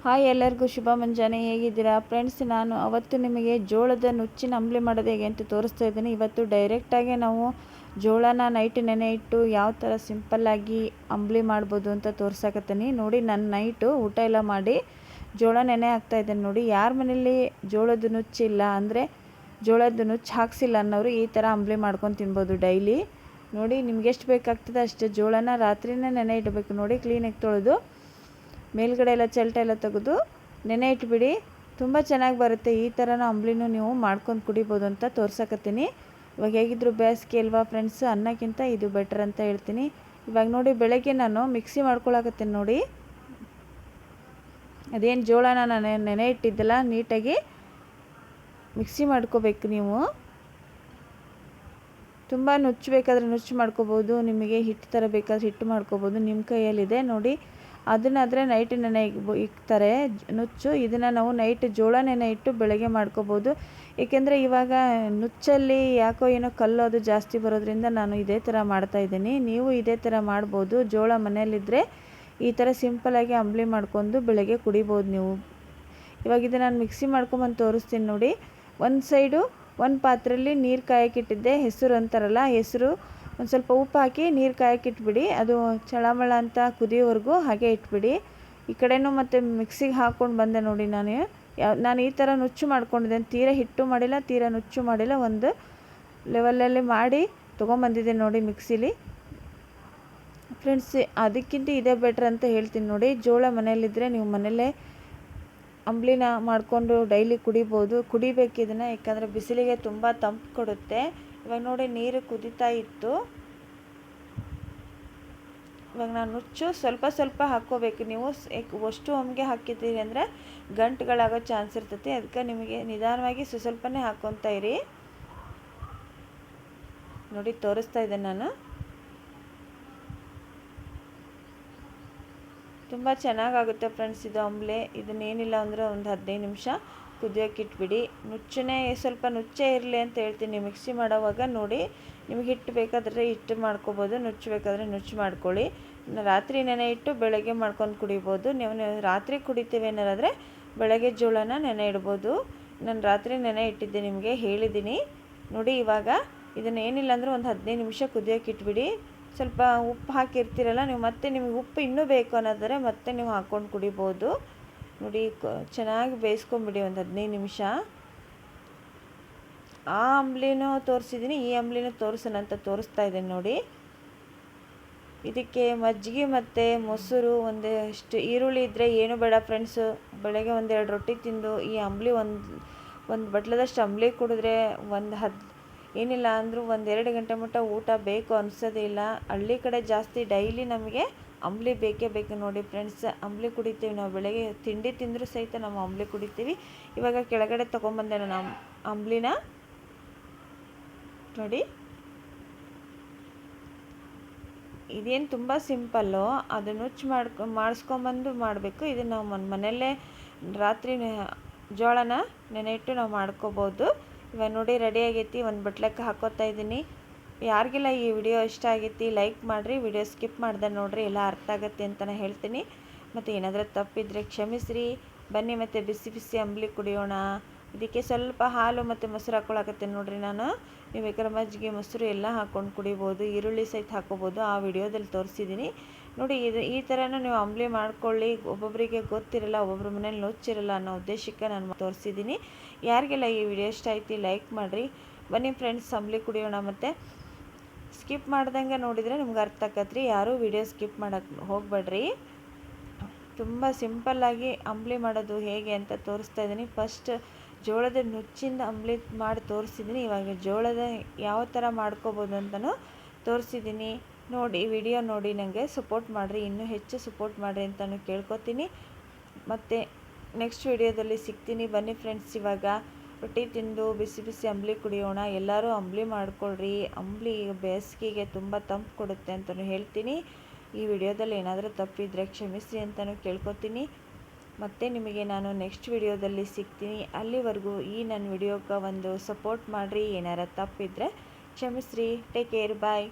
Hi, ಎಲ್ಲರಿಗೂ ಶುಭ ಮುಂಜಾನೆ. ಹೇಗಿದ್ದೀರಾ ಫ್ರೆಂಡ್ಸ್? ನಾನು ಅವತ್ತು ನಿಮಗೆ ಜೋಳದ ನುಚ್ಚಿನ ಅಂಬ್ಲಿ ಮಾಡೋದು ಹೇಗೆ ಅಂತ ತೋರಿಸ್ತಾ ಇದ್ದೀನಿ. ಇವತ್ತು ಡೈರೆಕ್ಟಾಗಿ ನಾವು ಜೋಳನ ನೈಟ್ ನೆನೆ ಇಟ್ಟು ಯಾವ ಥರ ಸಿಂಪಲ್ಲಾಗಿ ಅಂಬ್ಲಿ ಮಾಡ್ಬೋದು ಅಂತ ತೋರ್ಸಕತ್ತೀನಿ. ನೋಡಿ, ನಾನು ನೈಟು ಊಟ ಎಲ್ಲ ಮಾಡಿ ಜೋಳ ನೆನೆ ಹಾಕ್ತಾಯಿದ್ದೇನೆ. ನೋಡಿ, ಯಾರ ಮನೇಲಿ ಜೋಳದ ನುಚ್ಚಿಲ್ಲ ಅಂದರೆ ಜೋಳದ ನುಚ್ಚು ಹಾಕ್ಸಿಲ್ಲ ಅನ್ನೋರು ಈ ಥರ ಅಂಬ್ಲಿ ಮಾಡ್ಕೊಂಡು ತಿನ್ಬೋದು ಡೈಲಿ. ನೋಡಿ, ನಿಮ್ಗೆ ಎಷ್ಟು ಬೇಕಾಗ್ತದೆ ಅಷ್ಟು ಜೋಳನ ರಾತ್ರಿನೇ ನೆನೆ ಇಡಬೇಕು. ನೋಡಿ, ಕ್ಲೀನಾಗಿ ತೊಳೆದು ಮೇಲ್ಗಡೆ ಎಲ್ಲ ಚಲ್ಟ ಎಲ್ಲ ತೆಗೆದು ನೆನೆ ಇಟ್ಬಿಡಿ. ತುಂಬ ಚೆನ್ನಾಗಿ ಬರುತ್ತೆ. ಈ ಥರನೂ ಅಂಬ್ಲಿನೂ ನೀವು ಮಾಡ್ಕೊಂಡು ಕುಡಿಬೋದು ಅಂತ ತೋರ್ಸಕತ್ತೀನಿ. ಇವಾಗ ಹೇಗಿದ್ರು ಬೇಸಿಗೆ ಅಲ್ವಾ ಫ್ರೆಂಡ್ಸ್, ಅನ್ನಕ್ಕಿಂತ ಇದು ಬೆಟರ್ ಅಂತ ಹೇಳ್ತೀನಿ. ಇವಾಗ ನೋಡಿ, ಬೆಳಗ್ಗೆ ನಾನು ಮಿಕ್ಸಿ ಮಾಡ್ಕೊಳಕತ್ತೀನಿ. ನೋಡಿ, ಅದೇನು ಜೋಳನ ನಾನು ನೆನೆ ಇಟ್ಟಿದ್ದಲ್ಲ ನೀಟಾಗಿ ಮಿಕ್ಸಿ ಮಾಡ್ಕೋಬೇಕು. ನೀವು ತುಂಬ ನುಚ್ಚು ಬೇಕಾದರೆ ನುಚ್ಚು ಮಾಡ್ಕೋಬೋದು, ನಿಮಗೆ ಹಿಟ್ಟು ಥರ ಬೇಕಾದರೆ ಹಿಟ್ಟು ಮಾಡ್ಕೋಬೋದು, ನಿಮ್ಮ ಕೈಯಲ್ಲಿದೆ. ನೋಡಿ, ಅದನ್ನಾದರೆ ನೈಟ್ ನೆನೆ ಇಕ್ತಾರೆ ನುಚ್ಚು. ಇದನ್ನು ನಾವು ನೈಟ್ ಜೋಳ ನೆನೆ ಇಟ್ಟು ಬೆಳಗ್ಗೆ ಮಾಡ್ಕೋಬೋದು. ಏಕೆಂದರೆ ಇವಾಗ ನುಚ್ಚಲ್ಲಿ ಯಾಕೋ ಏನೋ ಕಲ್ಲು ಅದು ಜಾಸ್ತಿ ಬರೋದ್ರಿಂದ ನಾನು ಇದೇ ಥರ ಮಾಡ್ತಾಯಿದ್ದೀನಿ. ನೀವು ಇದೇ ಥರ ಮಾಡ್ಬೋದು. ಜೋಳ ಮನೆಯಲ್ಲಿದ್ದರೆ ಈ ಥರ ಸಿಂಪಲಾಗಿ ಅಂಬ್ಲಿ ಮಾಡ್ಕೊಂಡು ಬೆಳಗ್ಗೆ ಕುಡಿಬೋದು ನೀವು. ಇವಾಗ ಇದು ನಾನು ಮಿಕ್ಸಿ ಮಾಡ್ಕೊಂಬಂದು ತೋರಿಸ್ತೀನಿ. ನೋಡಿ, ಒಂದು ಸೈಡು ಒಂದು ಪಾತ್ರೆಯಲ್ಲಿ ನೀರು ಕಾಯಕ್ಕಿಟ್ಟಿದ್ದೆ. ಹೆಸರು ಅಂತಾರಲ್ಲ, ಹೆಸರು ಒಂದು ಸ್ವಲ್ಪ ಉಪ್ಪು ಹಾಕಿ ನೀರು ಕಾಯಕ್ಕಿಟ್ಬಿಡಿ. ಅದು ಚಳಮಳ ಅಂತ ಕುದಿಯೋವರೆಗೂ ಹಾಗೆ ಇಟ್ಬಿಡಿ. ಈ ಕಡೆನೂ ಮತ್ತು ಮಿಕ್ಸಿಗೆ ಹಾಕ್ಕೊಂಡು ಬಂದೆ. ನೋಡಿ, ನಾನು ಈ ಥರ ನುಚ್ಚು ಮಾಡ್ಕೊಂಡಿದ್ದೇನೆ. ತೀರಾ ಹಿಟ್ಟು ಮಾಡಿಲ್ಲ, ತೀರಾ ನುಚ್ಚು ಮಾಡಿಲ್ಲ, ಒಂದು ಲೆವೆಲಲ್ಲಿ ಮಾಡಿ ತೊಗೊಂಬಂದಿದ್ದೆ ನೋಡಿ ಮಿಕ್ಸಿಲಿ. ಫ್ರೆಂಡ್ಸ್, ಅದಕ್ಕಿಂತ ಇದೇ ಬೆಟ್ರ್ ಅಂತ ಹೇಳ್ತೀನಿ. ನೋಡಿ, ಜೋಳ ಮನೆಯಲ್ಲಿದ್ದರೆ ನೀವು ಮನೆಯಲ್ಲೇ ಅಂಬ್ಲಿನ ಮಾಡಿಕೊಂಡು ಡೈಲಿ ಕುಡಿಬೋದು. ಕುಡಿಬೇಕು ಇದನ್ನು, ಯಾಕಂದರೆ ಬಿಸಿಲಿಗೆ ತುಂಬ ತಂಪು ಕೊಡುತ್ತೆ. ಇವಾಗ ನೋಡಿ, ನೀರು ಕುದೀತಾ ಇತ್ತು. ಇವಾಗ ನಾನು ನುಚ್ಚು ಸ್ವಲ್ಪ ಸ್ವಲ್ಪ ಹಾಕ್ಕೋಬೇಕು. ನೀವು ಅಷ್ಟು ಒಮ್ಮೆಗೆ ಹಾಕಿದ್ದೀರಿ ಅಂದರೆ ಗಂಟುಗಳಾಗೋ ಚಾನ್ಸ್ ಇರ್ತೈತಿ. ಅದಕ್ಕೆ ನಿಮಗೆ ನಿಧಾನವಾಗಿ ಸ್ವಲ್ಪನೇ ಹಾಕ್ಕೊತಾ ಇರಿ. ನೋಡಿ, ತೋರಿಸ್ತಾ ಇದ್ದೇನೆ ನಾನು. ತುಂಬ ಚೆನ್ನಾಗಾಗುತ್ತೆ ಫ್ರೆಂಡ್ಸ್ ಇದು ಅಂಬ್ಲಿ. ಇದನ್ನೇನಿಲ್ಲ ಅಂದರೆ ಒಂದು 15 ನಿಮಿಷ ಕುದಿಯೋಕೆ ಇಟ್ಬಿಡಿ. ನುಚ್ಚನೇ ಸ್ವಲ್ಪ ನುಚ್ಚೇ ಇರಲಿ ಅಂತ ಹೇಳ್ತೀನಿ ಮಿಕ್ಸಿ ಮಾಡೋವಾಗ. ನೋಡಿ, ನಿಮಗೆ ಹಿಟ್ಟು ಬೇಕಾದರೆ ಹಿಟ್ಟು ಮಾಡ್ಕೋಬೋದು, ನುಚ್ಚು ಬೇಕಾದರೆ ನುಚ್ಚು ಮಾಡ್ಕೊಳ್ಳಿ. ರಾತ್ರಿ ನೆನೆ ಇಟ್ಟು ಬೆಳಗ್ಗೆ ಮಾಡ್ಕೊಂಡು ಕುಡಿಬೋದು. ನೀವು ರಾತ್ರಿ ಕುಡಿತೀವಿ ಏನಾರಾದರೆ ಬೆಳಗ್ಗೆ ಜೋಳನ ನೆನೆ ಇಡ್ಬೋದು. ನಾನು ರಾತ್ರಿ ನೆನೆ ಇಟ್ಟಿದ್ದೆ, ನಿಮಗೆ ಹೇಳಿದ್ದೀನಿ. ನೋಡಿ, ಇವಾಗ ಇದನ್ನೇನಿಲ್ಲ ಅಂದರೆ ಒಂದು 15 ನಿಮಿಷ ಕುದಿಯೋಕೆ ಇಟ್ಬಿಡಿ. ಸ್ವಲ್ಪ ಉಪ್ಪು ಹಾಕಿರ್ತೀರಲ್ಲ ನೀವು, ಮತ್ತೆ ನಿಮಗೆ ಉಪ್ಪು ಇನ್ನೂ ಬೇಕು ಅನ್ನೋದಾದರೆ ಮತ್ತೆ ನೀವು ಹಾಕ್ಕೊಂಡು ಕುಡಿಬೋದು. ನೋಡಿ, ಚೆನ್ನಾಗಿ ಬೇಯಿಸ್ಕೊಂಬಿಡಿ ಒಂದು 15 ನಿಮಿಷ. ಆ ಅಂಬ್ಲಿನೂ ತೋರಿಸಿದ್ದೀನಿ, ಈ ಅಂಬ್ಲಿನೂ ತೋರಿಸೋಣ ಅಂತ ತೋರಿಸ್ತಾ ಇದ್ದೀನಿ. ನೋಡಿ, ಇದಕ್ಕೆ ಮಜ್ಜಿಗೆ ಮತ್ತು ಮೊಸರು, ಒಂದಷ್ಟು ಈರುಳ್ಳಿ ಇದ್ದರೆ ಏನು ಬೇಡ ಫ್ರೆಂಡ್ಸು. ಬೆಳಗ್ಗೆ 1-2 ರೊಟ್ಟಿ ತಿಂದು ಈ ಅಂಬ್ಲಿ ಒಂದು ಬಟ್ಲದಷ್ಟು ಅಂಬ್ಲಿ ಕುಡಿದ್ರೆ ಏನಿಲ್ಲ ಅಂದರೂ 1-2 ಗಂಟೆ ಮಟ್ಟ ಊಟ ಬೇಕು ಅನಿಸೋದೇ ಇಲ್ಲ. ಹಳ್ಳಿ ಕಡೆ ಜಾಸ್ತಿ ಡೈಲಿ ನಮಗೆ ಅಂಬ್ಲಿ ಬೇಕೇ ಬೇಕು. ನೋಡಿ ಫ್ರೆಂಡ್ಸ್, ಅಂಬ್ಲಿ ಕುಡಿತೀವಿ ನಾವು. ಬೆಳಗ್ಗೆ ತಿಂಡಿ ತಿಂದರೂ ಸಹಿತ ನಾವು ಅಂಬ್ಲಿ ಕುಡಿತೀವಿ. ಇವಾಗ ಕೆಳಗಡೆ ತೊಗೊಂಬಂದೆ ನಾನು ಅಂಬ್ಲಿನ. ನೋಡಿ, ಇದೇನು ತುಂಬ ಸಿಂಪಲ್ಲು. ಅದು ನುಚ್ಚು ಮಾಡಿಸ್ಕೊಂಬಂದು ಮಾಡಬೇಕು. ಇದನ್ನು ನಾವು ಮನೆಯಲ್ಲೇ ರಾತ್ರಿ ಜೋಳನ ನೆನೆ ಇಟ್ಟು ನಾವು ಮಾಡ್ಕೋಬೋದು. ಇವಾಗ ನೋಡಿ, ರೆಡಿ ಆಗೈತಿ. ಒಂದು ಬಟ್ಲಕ್ಕೆ ಹಾಕೋತಾ ಇದ್ದೀನಿ. ಯಾರಿಗೆಲ್ಲ ಈ ವಿಡಿಯೋ ಇಷ್ಟ ಆಗೈತಿ ಲೈಕ್ ಮಾಡಿರಿ. ವಿಡಿಯೋ ಸ್ಕಿಪ್ ಮಾಡ್ದೆ ನೋಡಿರಿ, ಎಲ್ಲ ಅರ್ಥ ಆಗುತ್ತೆ ಅಂತಲೇ ಹೇಳ್ತೀನಿ. ಮತ್ತು ಏನಾದರೂ ತಪ್ಪಿದ್ರೆ ಕ್ಷಮಿಸ್ರಿ. ಬನ್ನಿ ಮತ್ತು ಬಿಸಿ ಬಿಸಿ ಅಂಬ್ಲಿ ಕುಡಿಯೋಣ. ಇದಕ್ಕೆ ಸ್ವಲ್ಪ ಹಾಲು ಮತ್ತು ಮೊಸರು ಹಾಕ್ಕೊಳಕತ್ತೀನಿ ನೋಡಿರಿ ನಾನು. ನೀವು ಬೇಕಾದ್ರೆ ಮಜ್ಜಿಗೆ ಮೊಸರು ಎಲ್ಲ ಹಾಕ್ಕೊಂಡು ಕುಡಿಬೋದು. ಈರುಳ್ಳಿ ಸಹಿತ ಹಾಕ್ಕೋಬೋದು. ಆ ವಿಡಿಯೋದಲ್ಲಿ ತೋರಿಸಿದ್ದೀನಿ ನೋಡಿ. ಈ ಥರನೂ ನೀವು ಅಂಬ್ಲಿ ಮಾಡ್ಕೊಳ್ಳಿ. ಒಬ್ಬೊಬ್ಬರಿಗೆ ಗೊತ್ತಿರಲ್ಲ, ಒಬ್ಬೊಬ್ಬರ ಮನೇಲಿ ನುಚ್ಚಿರಲ್ಲ ಅನ್ನೋ ಉದ್ದೇಶಕ್ಕೆ ನಾನು ತೋರಿಸಿದ್ದೀನಿ. ಯಾರಿಗೆಲ್ಲ ಈ ವಿಡಿಯೋ ಇಷ್ಟ ಆಯ್ತು ಲೈಕ್ ಮಾಡಿರಿ. ಬನ್ನಿ ಫ್ರೆಂಡ್ಸ್, ಅಂಬ್ಲಿ ಕುಡಿಯೋಣ. ಮತ್ತು ಸ್ಕಿಪ್ ಮಾಡ್ದಂಗೆ ನೋಡಿದರೆ ನಿಮ್ಗೆ ಅರ್ಥ ಆಕತ್ರಿ. ಯಾರೂ ವಿಡಿಯೋ ಸ್ಕಿಪ್ ಮಾಡೋಕ್ಕೆ ಹೋಗಬೇಡ್ರಿ. ತುಂಬ ಸಿಂಪಲ್ಲಾಗಿ ಅಂಬ್ಲಿ ಮಾಡೋದು ಹೇಗೆ ಅಂತ ತೋರಿಸ್ತಾ ಇದ್ದೀನಿ. ಫಸ್ಟ್ ಜೋಳದ ನುಚ್ಚಿಂದ ಅಂಬ್ಲಿ ಮಾಡಿ ತೋರಿಸಿದ್ದೀನಿ. ಇವಾಗ ಜೋಳದ ಯಾವ ಥರ ಮಾಡ್ಕೋಬೋದು ಅಂತಲೂ ತೋರಿಸಿದ್ದೀನಿ. ನೋಡಿ, ವಿಡಿಯೋ ನೋಡಿ ನನಗೆ ಸಪೋರ್ಟ್ ಮಾಡಿರಿ, ಇನ್ನೂ ಹೆಚ್ಚು ಸಪೋರ್ಟ್ ಮಾಡಿರಿ ಅಂತಲೂ ಕೇಳ್ಕೊತೀನಿ. ಮತ್ತು ನೆಕ್ಸ್ಟ್ ವಿಡಿಯೋದಲ್ಲಿ ಸಿಗ್ತೀನಿ. ಬನ್ನಿ ಫ್ರೆಂಡ್ಸ್, ಇವಾಗ ರೊಟ್ಟಿ ತಿಂದು ಬಿಸಿ ಬಿಸಿ ಅಂಬ್ಲಿ ಕುಡಿಯೋಣ. ಎಲ್ಲರೂ ಅಂಬ್ಲಿ ಮಾಡ್ಕೊಳ್ರಿ. ಅಂಬ್ಲಿ ಈಗ ಬೇಸಿಗೆಗೆ ತುಂಬ ತಂಪು ಕೊಡುತ್ತೆ ಅಂತಲೂ ಹೇಳ್ತೀನಿ. ಈ ವಿಡಿಯೋದಲ್ಲಿ ಏನಾದರೂ ತಪ್ಪಿದ್ರೆ ಕ್ಷಮಿಸಿ ಅಂತಲೂ ಕೇಳ್ಕೊತೀನಿ. ಮತ್ತು ನಿಮಗೆ ನಾನು ನೆಕ್ಸ್ಟ್ ವಿಡಿಯೋದಲ್ಲಿ ಸಿಗ್ತೀನಿ. ಅಲ್ಲಿವರೆಗೂ ಈ ನನ್ನ ವಿಡಿಯೋಕ್ಕೆ ಒಂದು ಸಪೋರ್ಟ್ ಮಾಡಿರಿ. ಏನಾರ ತಪ್ಪಿದ್ರೆ ಕ್ಷಮಿಸ್ರಿ. ಟೇಕ್ ಕೇರ್, ಬಾಯ್.